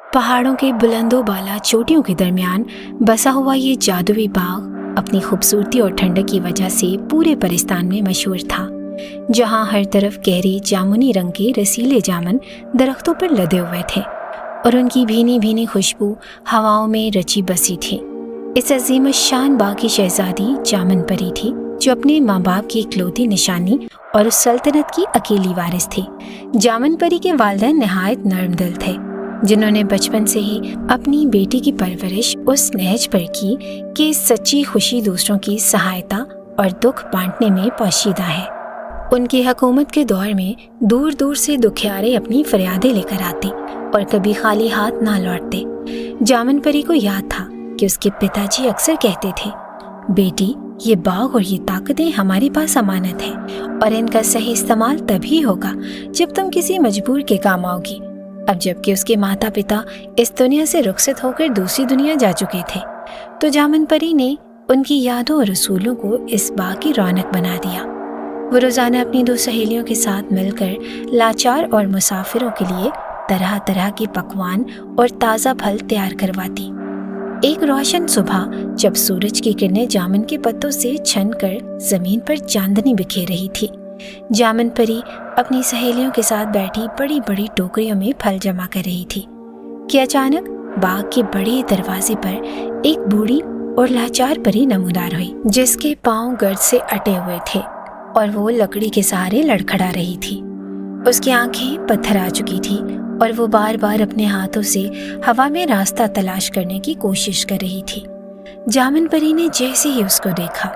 पहाड़ों के बुलंदो बाला चोटियों के दरमियान बसा हुआ ये जादुई बाग अपनी खूबसूरती और ठंडक की वजह से पूरे परिस्तान में मशहूर था, जहाँ हर तरफ गहरे जामुनी रंग के रसीले जामुन दरख्तों पर लदे हुए थे और उनकी भीनी भीनी खुशबू हवाओं में रची बसी थी। इस अजीम शान बाग की शहजादी जामुन परी थी, जो अपने माँ बाप की इकलौती निशानी और उस सल्तनत की अकेली वारिस थी। जामुन परी के वालिदैन नहायत नर्म दिल थे, जिन्होंने बचपन से ही अपनी बेटी की परवरिश उस नहज पर की कि सच्ची खुशी दूसरों की सहायता और दुख बांटने में पोशीदा है। उनकी हुकूमत के दौर में दूर दूर से दुखियारे अपनी फरियादें लेकर आते और कभी खाली हाथ ना लौटते। जामुन परी को याद था कि उसके पिताजी अक्सर कहते थे, बेटी, ये बाग और ये ताकतें हमारे पास अमानत है और इनका सही इस्तेमाल तभी होगा जब तुम किसी मजबूर के काम आओगी। अब जबकि उसके माता पिता इस दुनिया से रुखसत होकर दूसरी दुनिया जा चुके थे, तो जामुन परी ने उनकी यादों और रसूलों को इस बाग की रौनक बना दिया। वो रोज़ाना अपनी 2 सहेलियों के साथ मिलकर लाचार और मुसाफिरों के लिए तरह तरह के पकवान और ताज़ा फल तैयार करवाती। एक रोशन सुबह जब सूरज की किरणें जामुन के पत्तों से छनकर जमीन पर चांदनी बिखेर रही थी, जामुन परी अपनी सहेलियों के साथ बैठी बड़ी बड़ी टोकरियों में फल जमा कर रही थी कि अचानक बाग के बड़े दरवाजे पर एक बूढ़ी और लाचार परी नमूदार हुई, जिसके पांव गर्द से अटे हुए थे और वो लकड़ी के सहारे लड़खड़ा रही थी। उसकी आंखें पत्थर आ चुकी थी और वो बार बार अपने हाथों से हवा में रास्ता तलाश करने की कोशिश कर रही थी। जामुन परी ने जैसे ही उसको देखा,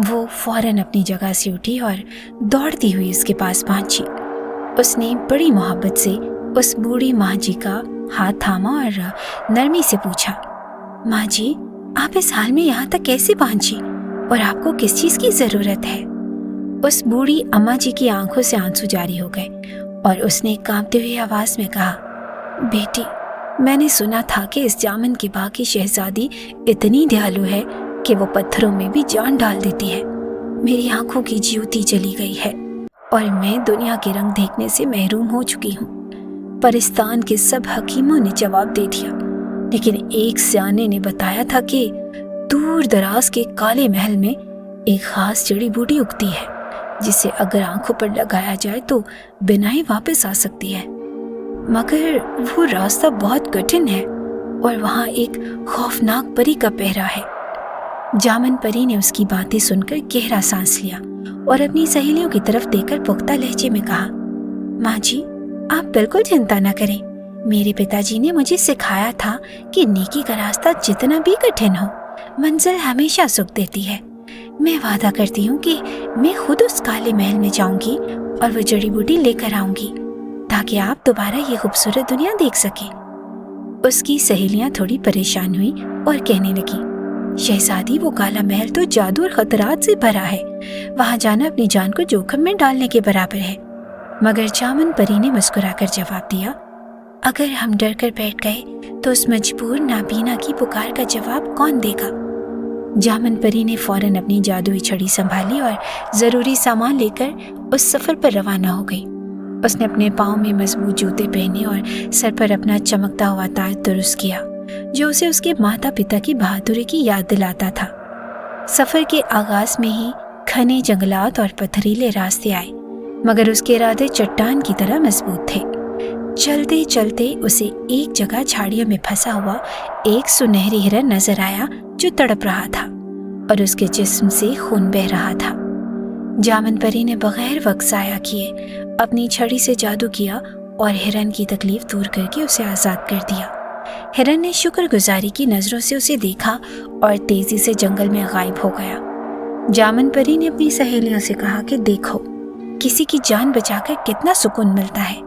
वो फौरन अपनी जगह से उठी और दौड़ती हुई उसके पास पहुंची। उसने बड़ी मोहब्बत से उस बूढ़ी माँ जी का हाथ थामा और नरमी से पूछा, माँ जी, आप इस हाल में यहाँ तक कैसे पहुंची और आपको किस चीज़ की ज़रूरत है? उस बूढ़ी अम्मा जी की आंखों से आंसू जारी हो गए और उसने कांपते हुए आवाज़ में कहा, बेटी, मैंने सुना था कि इस जामुन के बाग की शहजादी इतनी दयालु है कि वो पत्थरों में भी जान डाल देती है। मेरी आंखों की ज्योति चली गई है और मैं दुनिया के रंग देखने से महरूम हो चुकी हूँ। परिस्तान के सब हकीमों ने जवाब दे दिया, लेकिन एक सियाने ने बताया था कि दूर दराज के काले महल में एक खास जड़ी बूटी उगती है, जिसे अगर आंखों पर लगाया जाए तो बिना ही वापस आ सकती है, मगर वो रास्ता बहुत कठिन है और वहाँ एक खौफनाक परी का पहरा है। जामुन परी ने उसकी बातें सुनकर गहरा सांस लिया और अपनी सहेलियों की तरफ देखकर पुख्ता लहजे में कहा, माँ जी, आप बिल्कुल चिंता न करें। मेरे पिताजी ने मुझे सिखाया था कि नेकी का रास्ता जितना भी कठिन हो, मंजिल हमेशा सुख देती है। मैं वादा करती हूँ कि मैं खुद उस काले महल में जाऊंगी और वो जड़ी बूटी लेकर आऊंगी ताकि आप दोबारा ये खूबसूरत दुनिया देख सके। उसकी सहेलियां थोड़ी परेशान हुई और कहने लगी, शहजादी, वो काला महल तो जादू और खतरात से भरा है, वहां जाना अपनी जान को जोखिम में डालने के बराबर है। मगर जामुन परी ने मुस्कुराकर जवाब दिया, अगर हम डर कर बैठ गए तो उस मजबूर नाबीना की पुकार का जवाब कौन देगा? जामुन परी ने फौरन अपनी जादुई छड़ी संभाली और जरूरी सामान लेकर उस सफर पर रवाना हो गई। उसने अपने पाँव में मजबूत जूते पहने और सर पर अपना चमकता हुआ ताज दुरुस्त किया, जो उसे उसके माता पिता की बहादुरी की याद दिलाता था। सफर के आगाज में ही घने जंगलात और पथरीले रास्ते आए, मगर उसके इरादे चट्टान की तरह मजबूत थे। चलते चलते उसे एक जगह झाड़ियों में फंसा हुआ एक सुनहरी हिरन नजर आया, जो तड़प रहा था और उसके जिस्म से खून बह रहा था। जामुन परी ने बगैर वक्त ज़ाया किए अपनी छड़ी से जादू किया और हिरन की तकलीफ दूर करके उसे आज़ाद कर दिया। हिरन ने शुक्रगुजारी की नज़रों से उसे देखा और तेजी से जंगल में गायब हो गया। जामुन परी ने अपनी सहेलियों से कहा कि देखो, किसी की जान बचाकर कितना सुकून मिलता है।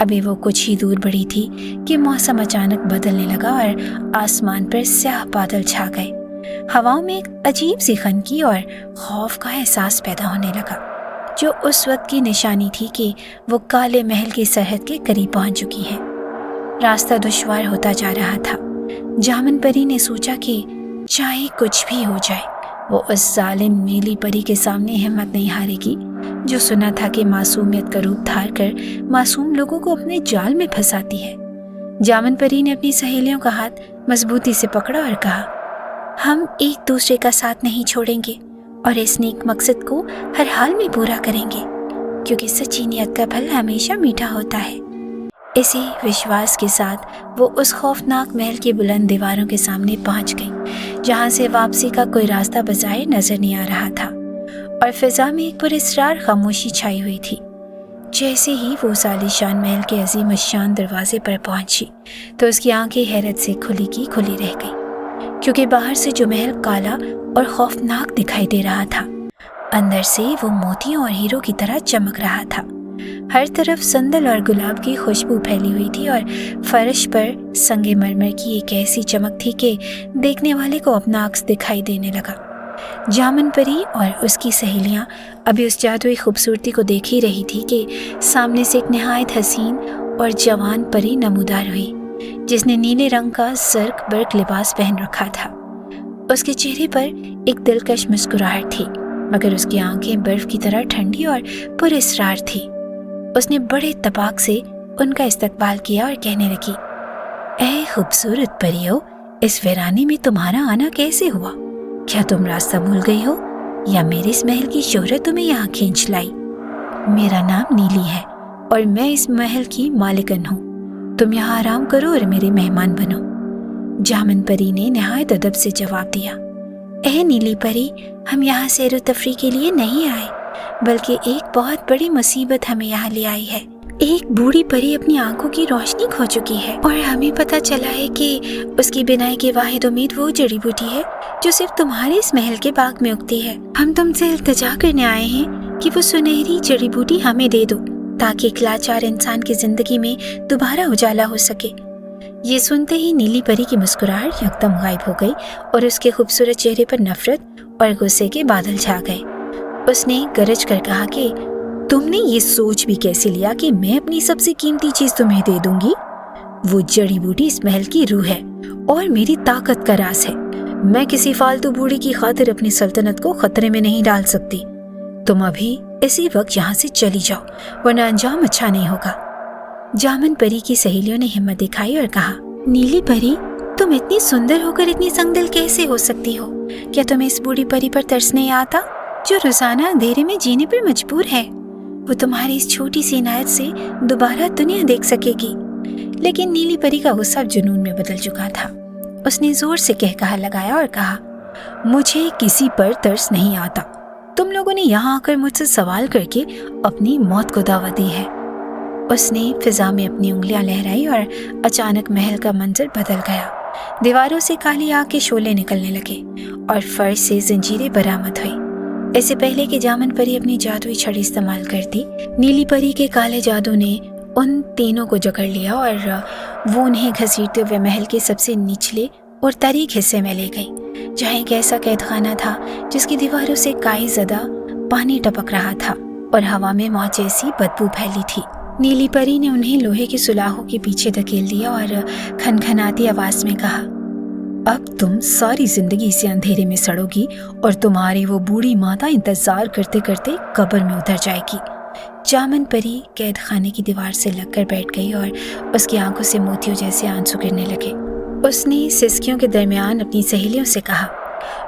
अभी वो कुछ ही दूर बढ़ी थी कि मौसम अचानक बदलने लगा और आसमान पर स्याह बादल छा गए। हवाओं में एक अजीब सी खनकी और खौफ का एहसास पैदा होने लगा, जो उस वक्त की निशानी थी कि वो काले महल की सरहद के करीब पहुंच चुकी है। रास्ता दुश्वार होता जा रहा था। जामुन परी ने सोचा कि चाहे कुछ भी हो जाए, वो उस जालिम नीली परी के सामने हिम्मत नहीं हारेगी, जो सुना था कि मासूमियत का रूप धार कर मासूम लोगों को अपने जाल में फंसाती है। जामुन परी ने अपनी सहेलियों का हाथ मजबूती से पकड़ा और कहा, हम एक दूसरे का साथ नहीं छोड़ेंगे और इस नेक मकसद को हर हाल में पूरा करेंगे, क्योंकि सच्ची नियत का फल हमेशा मीठा होता है। इसी विश्वास के साथ वो उस खौफनाक महल की बुलंद दीवारों के सामने पहुंच गई, जहां से वापसी का कोई रास्ता बजाय नजर नहीं आ रहा था, और फिजा में एक पुरस्रार खामोशी छाई हुई थी। जैसे ही वो सालिशान महल के अजीम शान दरवाजे पर पहुंची तो उसकी आंखें हैरत से खुली की खुली रह गई, क्योंकि बाहर से जो महल काला और खौफनाक दिखाई दे रहा था, अंदर से वो मोतियों और हीरों की तरह चमक रहा था। हर तरफ संदल और गुलाब की खुशबू फैली हुई थी और फर्श पर संगमरमर की एक ऐसी चमक थी कि देखने वाले को अपना अक्स दिखाई देने लगा। जामुन परी और उसकी सहेलियां अभी उस जादुई खूबसूरती को देख ही रही थी कि सामने से एक निहायत हसीन और जवान परी नमूदार हुई, जिसने नीले रंग का ज़र्क बर्क लिबास पहन रखा था। उसके चेहरे पर एक दिलकश मुस्कुराहट थी, मगर उसकी आंखें बर्फ की तरह ठंडी और पुरस्रार थी। उसने बड़े तबाक से उनका इस्तकबाल किया और कहने लगी, ऐ खूबसूरत परियों, इस वीराने में तुम्हारा आना कैसे हुआ? क्या तुम रास्ता भूल गई हो या मेरे इस महल की शोहरत तुम्हें यहाँ खींच लाई? मेरा नाम नीली है और मैं इस महल की मालिकन हूँ। तुम यहाँ आराम करो और मेरे मेहमान बनो। जामुन परी ने निहायत अदब से जवाब दिया, ऐ नीली परी, हम यहाँ सैर व तफरी के लिए नहीं आए, बल्कि एक बहुत बड़ी मुसीबत हमें यहाँ ले आई है। एक बूढ़ी परी अपनी आंखों की रोशनी खो चुकी है और हमें पता चला है कि उसकी बिनाई की वाहिद उम्मीद वो जड़ी बूटी है जो सिर्फ तुम्हारे इस महल के बाग में उगती है। हम तुमसे इल्तिजा करने आए हैं कि वो सुनहरी जड़ी बूटी हमें दे दो, ताकि एक लाचार इंसान की जिंदगी में दोबारा उजाला हो सके। ये सुनते ही नीली परी की मुस्कुराहट यकदम गायब हो गई और उसके खूबसूरत चेहरे पर नफरत और गुस्से के बादल छा गए। उसने गरज कर कहा कि तुमने ये सोच भी कैसे लिया कि मैं अपनी सबसे कीमती चीज तुम्हें दे दूंगी? वो जड़ी बूटी इस महल की रूह है और मेरी ताकत का राज है। मैं किसी फालतू बूढ़ी की खातिर अपनी सल्तनत को खतरे में नहीं डाल सकती। तुम अभी इसी वक्त यहाँ से चली जाओ, वरना अंजाम अच्छा नहीं होगा। जामुन परी की सहेलियों ने हिम्मत दिखाई और कहा, नीली परी, तुम इतनी सुंदर होकर इतनी संगदिल कैसे हो सकती हो? क्या तुम्हें इस बूढ़ी परी पर तरस नहीं आता जो रोजाना अंधेरे में जीने पर मजबूर है? वो तुम्हारी इस छोटी सी इनायत से दोबारा दुनिया देख सकेगी। लेकिन नीली परी का गुस्सा जुनून में बदल चुका था। उसने जोर से कहकहा लगाया और कहा, मुझे किसी पर तरस नहीं आता। तुम लोगों ने यहाँ आकर मुझसे सवाल करके अपनी मौत को दावत दी है। उसने फिजा में अपनी उंगलियां लहराई और अचानक महल का मंजर बदल गया। दीवारों से काली आग के शोले निकलने लगे और फर्श से जंजीरें बरामद हुई। इससे पहले कि जामुन परी अपनी जादुई छड़ी इस्तेमाल करती, नीली परी के काले जादू ने उन तीनों को जकड़ लिया और वो उन्हें घसीटते हुए महल के सबसे निचले और तारीक हिस्से में ले गई, जहाँ एक ऐसा कैदखाना था जिसकी दीवारों से काई ज़दा पानी टपक रहा था और हवा में मौत जैसी बदबू फैली थी। नीली परी ने उन्हें लोहे के सुलाहों के पीछे धकेल दिया और खनखनाती आवाज में कहा, अब तुम सारी जिंदगी इसी अंधेरे में सड़ोगी और तुम्हारी वो बूढ़ी माता इंतजार करते करते कब्र में उतर जाएगी। जामुन परी कैद खाने की दीवार से लगकर बैठ गई और उसकी आंखों से मोतियों जैसे आंसू गिरने लगे। उसने सिसकियों के दरमियान अपनी सहेलियों से कहा,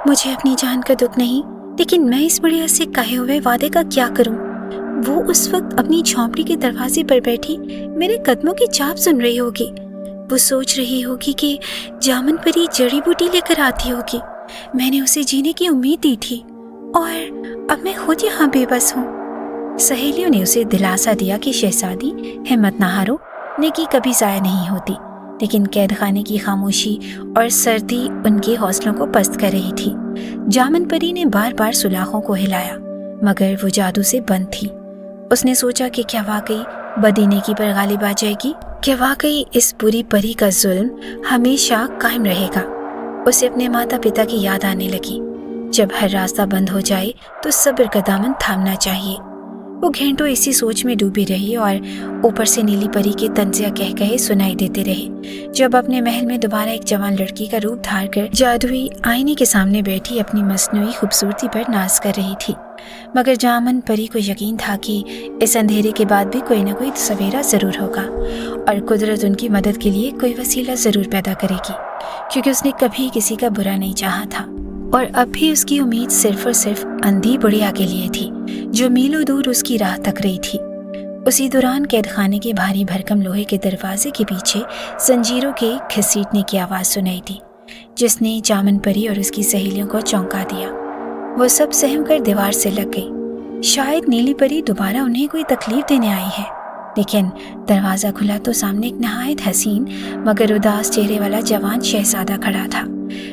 मुझे अपनी जान का दुख नहीं, लेकिन मैं इस बुढ़िया से कहे हुए वादे का क्या करूं? वो उस वक्त अपनी झोंपड़ी के दरवाजे पर बैठी मेरे कदमों की चाप सुन रही होगी। वो सोच रही होगी कि जामुन परी जड़ी बूटी लेकर आती होगी। मैंने उसे जीने की उम्मीद दी थी और अब मैं खुद यहाँ बेबस हूँ। सहेलियों ने उसे दिलासा दिया कि शहजादी, हिम्मत ना हारो, नेकी कभी ज़ाया नहीं होती। लेकिन कैद खाने की खामोशी और सर्दी उनके हौसलों को पस्त कर रही थी। जामुन परी ने बार बार सुलाखों को हिलाया, मगर वो जादू से बंद थी। उसने सोचा कि क्या वाकई बदी नेकी पर गालिब आ जाएगी? क्या वाकई इस बुरी परी का जुल्म हमेशा कायम रहेगा? उसे अपने माता पिता की याद आने लगी। जब हर रास्ता बंद हो जाए तो सब्र का दामन थामना चाहिए। वो घंटों इसी सोच में डूबी रही और ऊपर से नीली परी के तंजिया कह कहे सुनाई देते रहे। जब अपने महल में दोबारा एक जवान लड़की का रूप धार कर जादुई आईने के सामने बैठी अपनी मस्नुई खूबसूरती पर नाज कर रही थी, मगर जामन परी को यकीन था कि इस अंधेरे के बाद भी कोई न कोई सवेरा जरूर होगा और कुदरत उनकी मदद के लिए कोई वसीला जरूर पैदा करेगी, क्योंकि उसने कभी किसी का बुरा नहीं चाहा था। और अब भी उसकी उम्मीद सिर्फ और सिर्फ अंधी बुढ़िया के लिए थी, जो मीलों दूर उसकी राह तक रही थी। उसी दौरान कैद खाने के भारी भरकम लोहे के दरवाजे के पीछे जंजीरों के घसीटने की आवाज़ सुनाई दी, जिसने जामन परी और उसकी सहेलियों को चौंका दिया। वो सब सहम कर दीवार से लग गई। शायद नीली परी दोबारा उन्हें कोई तकलीफ देने आई है। लेकिन दरवाज़ा खुला तो सामने एक नहायत हसीन मगर उदास चेहरे वाला जवान शहजादा खड़ा था,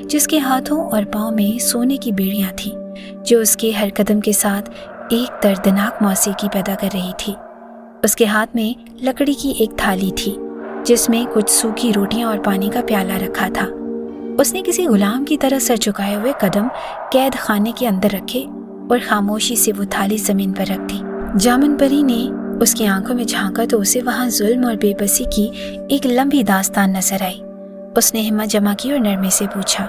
जिसके हाथों और पाँव में सोने की बेड़ियाँ थीं, जो उसके हर कदम के साथ एक दर्दनाक मौसीकी पैदा कर रही थी। उसके हाथ में लकड़ी की एक थाली थी, जिसमें कुछ सूखी रोटियां और पानी का प्याला रखा था। उसने किसी गुलाम की तरह सर झुकाए हुए कदम कैद खाने के अंदर रखे और खामोशी से वो थाली जमीन पर रख दी। जामन परी ने उसकी आंखों में झांका तो उसे वहां जुल्म और बेबसी की एक लंबी दास्तान नजर आई। उसने हिम्मत जमा की और नरमी से पूछा,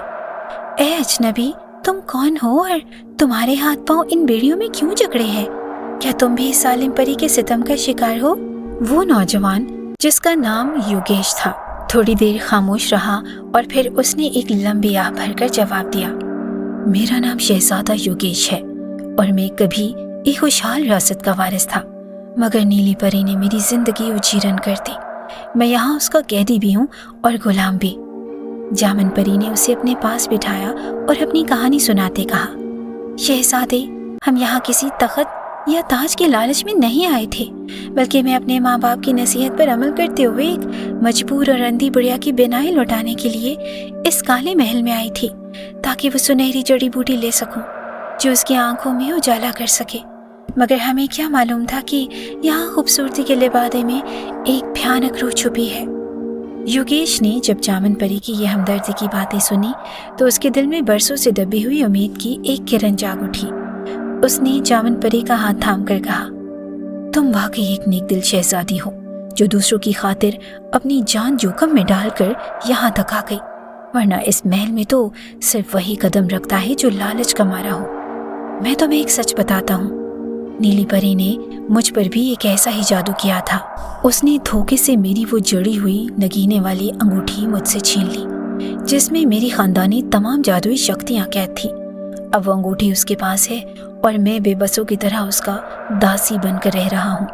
ए अजनबी, तुम कौन हो और तुम्हारे हाथ पांव इन बेड़ियों में क्यों जकड़े हैं? क्या तुम भी इस जालिम परी के सितम का शिकार हो? वो नौजवान, जिसका नाम योगेश था, थोड़ी देर खामोश रहा और फिर उसने एक लंबी आह भरकर जवाब दिया, मेरा नाम शहजादा योगेश है और मैं कभी एक खुशहाल रियासत का वारिस था, मगर नीली परी ने मेरी जिंदगी उजीरन कर दी। मैं यहाँ उसका कैदी भी हूँ और गुलाम भी। जामन परी ने उसे अपने पास बिठाया और अपनी कहानी सुनाते कहा, शहजादे, हम यहाँ किसी तख्त या ताज के लालच में नहीं आए थे, बल्कि मैं अपने माँ बाप की नसीहत पर अमल करते हुए एक मजबूर और अंधी बुढ़िया की बिनाई लौटाने के लिए इस काले महल में आई थी, ताकि वो सुनहरी जड़ी बूटी ले सकूं जो उसकी आंखों में उजाला कर सके। मगर हमें क्या मालूम था कि यहाँ खूबसूरती के लिबादे में एक भयानक रूह छुपी है। योगेश ने जब जामन परी की ये हमदर्दी की बातें सुनी तो उसके दिल में बरसों से दबी हुई उम्मीद की एक किरण जाग उठी। उसने जामन परी का हाथ थाम कर कहा, तुम वाकई एक नेक दिल शहजादी हो, जो दूसरों की खातिर अपनी जान जोखम में डालकर यहाँ तक आ गई, वरना इस महल में तो सिर्फ वही कदम रखता है जो लालच का मारा हो। मैं तुम्हें एक सच बताता हूँ, नीली परी ने मुझ पर भी एक ऐसा ही जादू किया था। उसने धोखे से मेरी वो जड़ी हुई नगीने वाली अंगूठी मुझसे छीन ली, जिसमें मेरी खानदानी तमाम जादुई शक्तियाँ कैद थी। अब वो अंगूठी उसके पास है और मैं बेबसों की तरह उसका दासी बनकर रह रहा हूँ।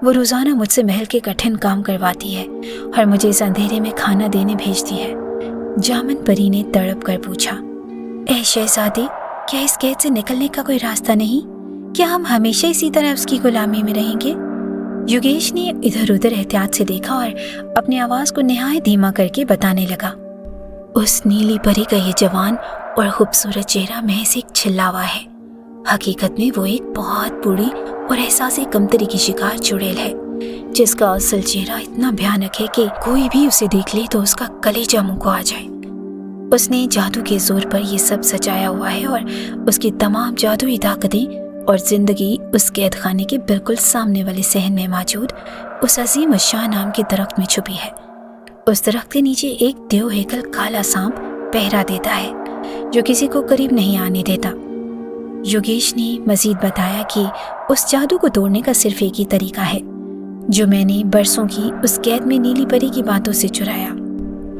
वो रोज़ाना मुझसे महल के कठिन काम करवाती है और मुझे इस अंधेरे में खाना देने भेजती है। जामन परी ने तड़प कर पूछा, ऐ शहजादी, क्या इस कैद से निकलने का कोई रास्ता नहीं? क्या हम हमेशा इसी तरह उसकी गुलामी में रहेंगे? योगेश ने इधर उधर एहतियात से देखा और अपनी आवाज़ को निहायत धीमा करके बताने लगा, उस नीली परी का ये जवान और खूबसूरत चेहरा महज एक छिल्लावा है। हकीकत में वो एक बहुत बूढ़ी और एहसासी कमतरी की शिकार चुड़ैल है, जिसका असल चेहरा इतना भयानक है कि कोई भी उसे देख ले तो उसका कलेजा मुंह को आ जाए। उसने जादू के जोर पर ये सब सजाया हुआ है और उसकी तमाम जादुई ताकतें और जिंदगी उस कैद खाने के बिल्कुल सामने वाले सहन में मौजूद उस अजीम शाह नाम के दरख्त में छुपी है। उस दरख्त के नीचे एक देव हैकल काला सांप पहरा देता है, जो किसी को करीब नहीं आने देता। योगेश ने मजीद बताया कि उस जादू को तोड़ने का सिर्फ एक ही तरीका है, जो मैंने बरसों की उस कैद में नीली परी की बातों से चुराया।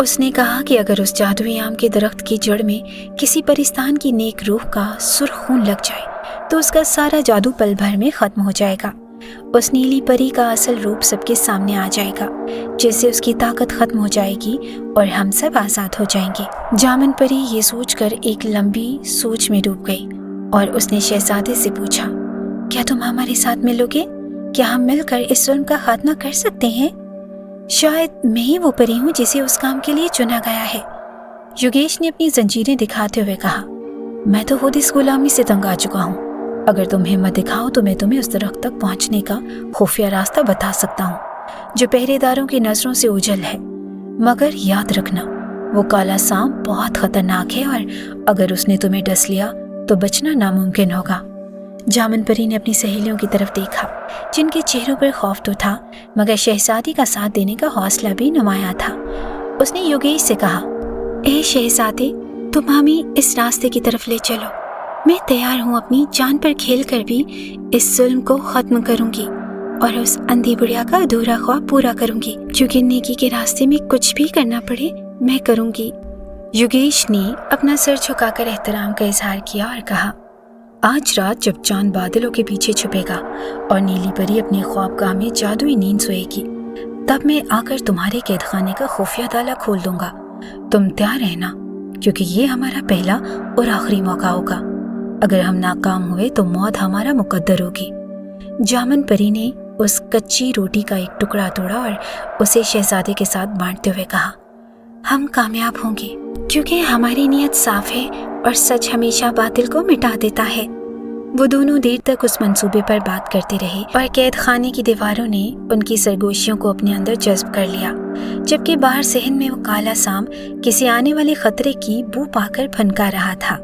उसने कहा कि अगर उस जादुई आम के दरख्त की जड़ में किसी परिस्तान की नेक रूह का सुर्ख खून लग जाए तो उसका सारा जादू पल भर में खत्म हो जाएगा। उस नीली परी का असल रूप सबके सामने आ जाएगा, जिससे उसकी ताकत खत्म हो जाएगी और हम सब आजाद हो जाएंगे। जामन परी ये सोचकर एक लंबी सोच में डूब गई और उसने शहजादे से पूछा, क्या तुम हमारे साथ मिलोगे? क्या हम मिलकर इस जुल्म का खात्मा कर सकते हैं? शायद मैं ही वो परी हूँ जिसे उस काम के लिए चुना गया है। योगेश ने अपनी जंजीरें दिखाते हुए कहा, मैं तो खुद इस गुलामी से तंग आ चुका हूँ। अगर तुम हिम्मत दिखाओ तो मैं तुम्हें उस दरख्त तक पहुँचने का खुफिया रास्ता बता सकता हूँ, जो पहरेदारों की नजरों से ओझल है। मगर याद रखना, वो काला सांप बहुत खतरनाक है और अगर उसने तुम्हें डस लिया तो बचना नामुमकिन होगा। जामुन परी ने अपनी सहेलियों की तरफ देखा, जिनके चेहरों पर खौफ तो था मगर शहजादी का साथ देने का हौसला भी नुमाया था। उसने योगेश से कहा, ए शहजादे, तुम हमें इस रास्ते की तरफ ले चलो। मैं तैयार हूँ अपनी जान पर खेल कर भी इस जुल्म को खत्म करूंगी और उस अंधी बुढ़िया का अधूरा ख्वाब पूरा करूंगी। क्योंकि नेकी के रास्ते में कुछ भी करना पड़े मैं करूंगी। योगेश ने अपना सर झुकाकर एहतराम का इजहार किया और कहा, आज रात जब चांद बादलों के पीछे छुपेगा और नीली परी अपने ख्वाबगाह में जादुई नींद सोएगी, तब मैं आकर तुम्हारे कैद खाने का खुफिया ताला खोल दूंगा। तुम तैयार रहना, क्योंकि ये हमारा पहला और आखिरी मौका होगा। अगर हम नाकाम हुए तो मौत हमारा मुकद्दर होगी। जामुन परी ने उस कच्ची रोटी का एक टुकड़ा तोड़ा और उसे शहजादे के साथ बांटते हुए कहा, हम कामयाब होंगे, क्योंकि हमारी नीयत साफ है और सच हमेशा बातिल को मिटा देता है। वो दोनों देर तक उस मंसूबे पर बात करते रहे और कैद खाने की दीवारों ने उनकी सरगोशियों को अपने अंदर जज्ब कर लिया, जबकि बाहर सहन में वो काला सांप किसी आने वाले खतरे की बू पाकर फनका रहा था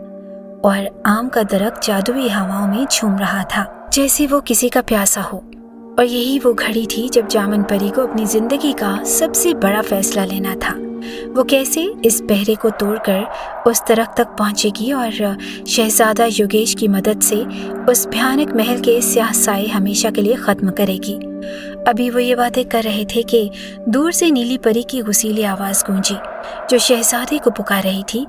और आम का दरख्त जादुई हवाओं में झूम रहा था, जैसे वो किसी का प्यासा हो। और यही वो घड़ी थी जब जामुन परी को अपनी जिंदगी का सबसे बड़ा फैसला लेना था। वो कैसे इस पहरे को तोड़कर उस दरख्त तक पहुंचेगी और शहजादा योगेश की मदद से उस भयानक महल के स्याह साए हमेशा के लिए खत्म करेगी। अभी वो ये बातें कर रहे थे कि दूर से नीली परी की गुसीली आवाज गूंजी, जो शहजादे को पुकार रही थी,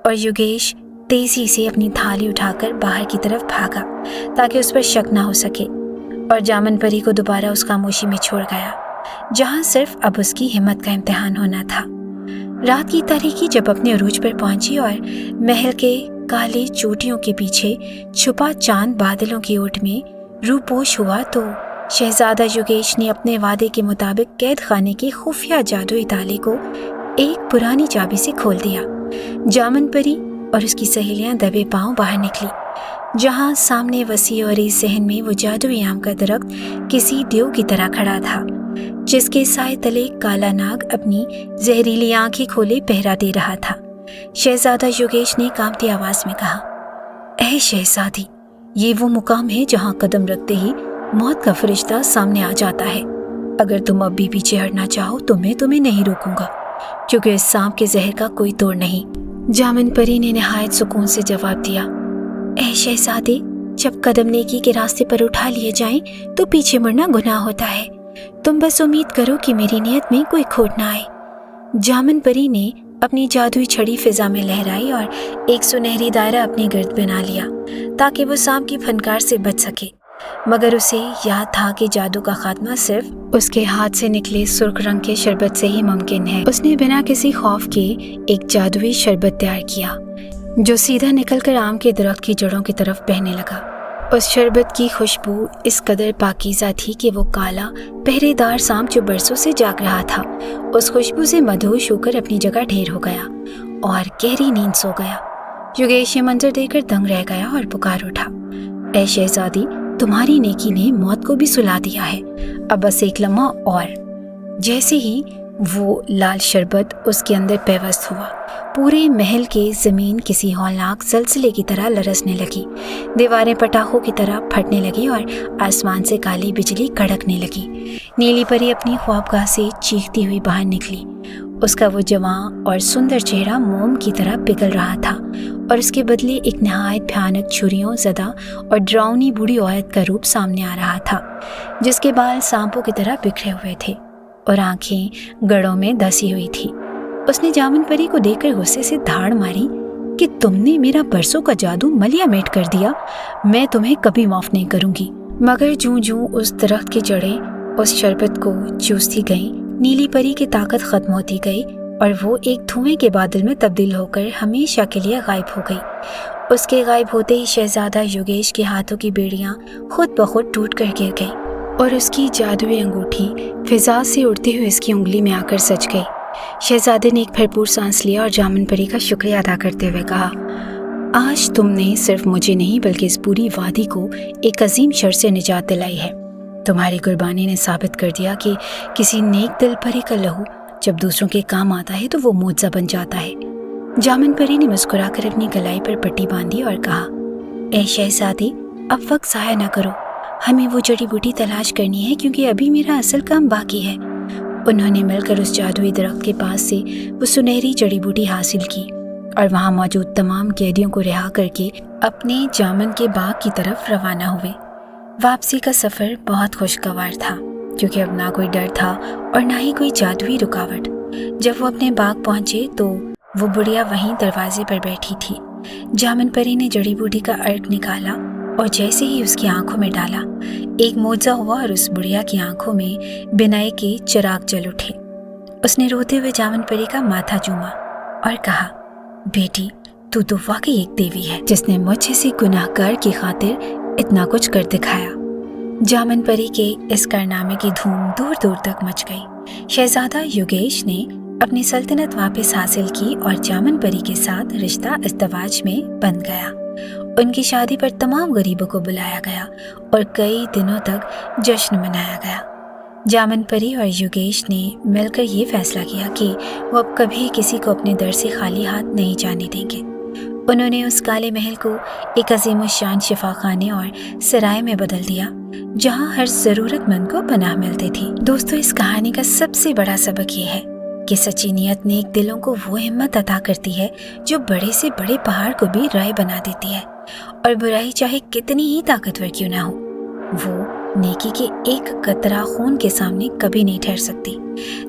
और योगेश तेजी से अपनी थाली उठाकर बाहर की तरफ भागा ताकि उस पर शक ना हो सके, और जामुन परी को दोबारा उस खामोशी में छोड़ गया जहां सिर्फ अब उसकी हिम्मत का इम्तिहान होना था। रात की तारीकी जब अपने अरूज पर पहुंची और महल के काले चोटियों के पीछे छुपा चांद बादलों की ओट में रूपोश हुआ, तो शहजादा योगेश ने अपने वादे के मुताबिक कैद खाने के खुफिया जादुई ताले को एक पुरानी चाबी से खोल दिया। जामुन परी और उसकी सहेलियां दबे पांव बाहर निकली, जहां सामने वसी और इस सहन में वो जादुई आम का दरख्त किसी देव की तरह खड़ा था, जिसके साए तले काला नाग अपनी जहरीली आंखें खोले पहरा दे रहा था। शहजादा योगेश ने कांपती आवाज में कहा, ऐ शहजादी, ये वो मुकाम है जहां कदम रखते ही मौत का फरिश्ता सामने आ जाता है। अगर तुम अब भी पीछे हटना चाहो तो मैं तुम्हें नहीं रोकूंगा, क्योंकि इस सांप के जहर का कोई तोड़ नहीं। जामुन परी ने निहायत सुकून से जवाब दिया, ऐ शहजादे, जब कदम नेकी के रास्ते पर उठा लिए जाएं तो पीछे मुड़ना गुनाह होता है। तुम बस उम्मीद करो कि मेरी नियत में कोई खोट ना आए। जामुन परी ने अपनी जादुई छड़ी फिजा में लहराई और एक सुनहरी दायरा अपने गिर्द बना लिया ताकि वो सांप की फनकार से बच सके, मगर उसे याद था कि जादू का खात्मा सिर्फ उसके हाथ से निकले सुर्ख रंग के शरबत से ही मुमकिन है। उसने बिना किसी खौफ के एक जादुई शरबत तैयार किया जो सीधा निकलकर आम के दरख्त की जड़ों की तरफ बहने लगा। उस शरबत की खुशबू इस कदर पाकीज़ा थी कि वो काला पहरेदार सांप जो बरसों से जाग रहा था, उस खुशबू से मदहोश होकर अपनी जगह ढेर हो गया और गहरी नींद सो गया। योगेश ये मंजर देखकर दंग रह गया और पुकार उठा, ऐ शहजादी, तुम्हारी नेकी ने मौत को भी सुला दिया है, अब बस एक लम्हा और। जैसे ही वो लाल शरबत उसके अंदर पेवस्त हुआ, पूरे महल के जमीन किसी हौलनाक सिलसिले की तरह लरसने लगी, दीवारें पटाखों की तरह फटने लगी और आसमान से काली बिजली कड़कने लगी। नीली परी अपनी ख्वाबगाह से चीखती हुई बाहर निकली। उसका वो जवां और सुंदर चेहरा मोम की तरह पिघल रहा था और उसके बदले एक नहायत भयानक छुरियों ज़दा और डरावनी बूढ़ी औरत का रूप सामने आ रहा था, जिसके बाल सांपों की तरह बिखरे हुए थे और आंखें गड़ों में धसी हुई थी। उसने जामुन परी को देखकर गुस्से से धाड़ मारी कि तुमने मेरा बरसों का जादू मलिया मेट कर दिया, मैं तुम्हें कभी माफ नहीं करूंगी। मगर जूं जूं उस दरख्त की जड़ें उस शरबत को चूसती गईं, नीली परी की ताकत खत्म होती गई और वो एक धुएं के बादल में तब्दील होकर हमेशा के लिए गायब हो गई। उसके गायब होते ही शहजादा योगेश के हाथों की बेड़ियां खुद ब खुद टूट कर गिर गई और उसकी जादुई अंगूठी फिजा से उड़ती हुई उसकी उंगली में आकर सज गई। शहजादे ने एक भरपूर सांस लिया और जामुन परी का शुक्रिया अदा करते हुए कहा, आज तुमने सिर्फ मुझे नहीं बल्कि इस पूरी वादी को एक अजीम शर से निजात दिलाई है। तुम्हारी कुर्बानी ने साबित कर दिया कि किसी नेक दिल परी का लहू जब दूसरों के काम आता है तो वो मोजा बन जाता है। जामुन परी ने मुस्कुराकर अपनी गलाई पर पट्टी बांधी और कहा, ऐ शहजादी, अब वक्त ज़ाया ना करो, हमें वो जड़ी बूटी तलाश करनी है क्योंकि अभी मेरा असल काम बाकी है। उन्होंने मिलकर उस जादुई दरख्त के पास से वो सुनहरी जड़ी बूटी हासिल की और वहाँ मौजूद तमाम कैदियों को रिहा करके अपने जामन के बाग की तरफ रवाना हुए। वापसी का सफ़र बहुत खुशगवार था क्योंकि अब ना कोई डर था और ना ही कोई जादुई रुकावट। जब वो अपने बाग पहुँचे तो वो बुढ़िया वहीं दरवाजे पर बैठी थी। जामन परी ने जड़ी बूटी का अर्क निकाला और जैसे ही उसकी आंखों में डाला, एक मोजा हुआ और उस बुढ़िया की आंखों में बिनाई के चिराग जल उठे। उसने रोते हुए जामन परी का माथा चूमा और कहा, बेटी, तू तो वाकई एक देवी है जिसने मुझ जैसी गुनाहगार की खातिर इतना कुछ कर दिखाया। जामन परी के इस कारनामे की धूम दूर दूर तक मच गई। शहजादा युगेश ने अपनी सल्तनत वापस हासिल की और जामन परी के साथ रिश्ता इज़्दवाज में बन गया। उनकी शादी पर तमाम गरीबों को बुलाया गया और कई दिनों तक जश्न मनाया गया। जामन परी और युगेश ने मिलकर ये फैसला किया कि वो अब कभी किसी को अपने दर से खाली हाथ नहीं जाने देंगे। उन्होंने उस काले महल को एक अज़ीमुश्शान शिफाखाने और सराय में बदल दिया जहाँ हर ज़रूरतमंद को पनाह मिलती थी। दोस्तों, इस कहानी का सबसे बड़ा सबक ये है कि सच्ची नियत नेक दिलों को वो हिम्मत अता करती है जो बड़े से बड़े पहाड़ को भी राय बना देती है, और बुराई चाहे कितनी ही ताकतवर क्यों ना हो, वो नेकी के एक कतरा खून के सामने कभी नहीं ठहर सकती।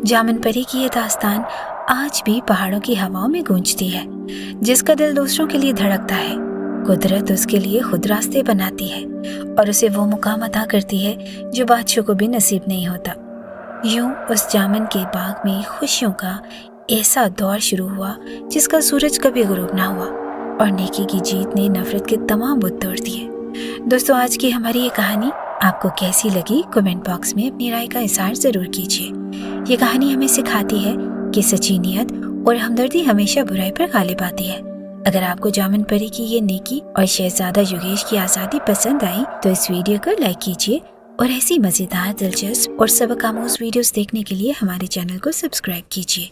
जामन परी की ये दास्तान आज भी पहाड़ों की हवाओं में गूंजती है। जिसका दिल दूसरों के लिए धड़कता है, कुदरत उसके लिए खुद रास्ते बनाती है और उसे वो मुकाम अता करती है जो बादशाह को भी नसीब नहीं होता। यूं उस जामन के बाग में खुशियों का ऐसा दौर शुरू हुआ जिसका सूरज कभी गुरूब ना हुआ और नेकी की जीत ने नफरत के तमाम बुत तोड़ दिए। दोस्तों, आज की हमारी ये कहानी आपको कैसी लगी, कमेंट बॉक्स में अपनी राय का इज़हार ज़रूर कीजिए। ये कहानी हमें सिखाती है कि सच्ची नियत और हमदर्दी हमेशा बुराई पर गालिब आती है। अगर आपको जामन परी की ये नेकी और शहजादा युगेश की आज़ादी पसंद आई तो इस वीडियो को लाइक कीजिए और ऐसी मज़ेदार, दिलचस्प और सबक आमूज़ वीडियोस देखने के लिए हमारे चैनल को सब्सक्राइब कीजिए।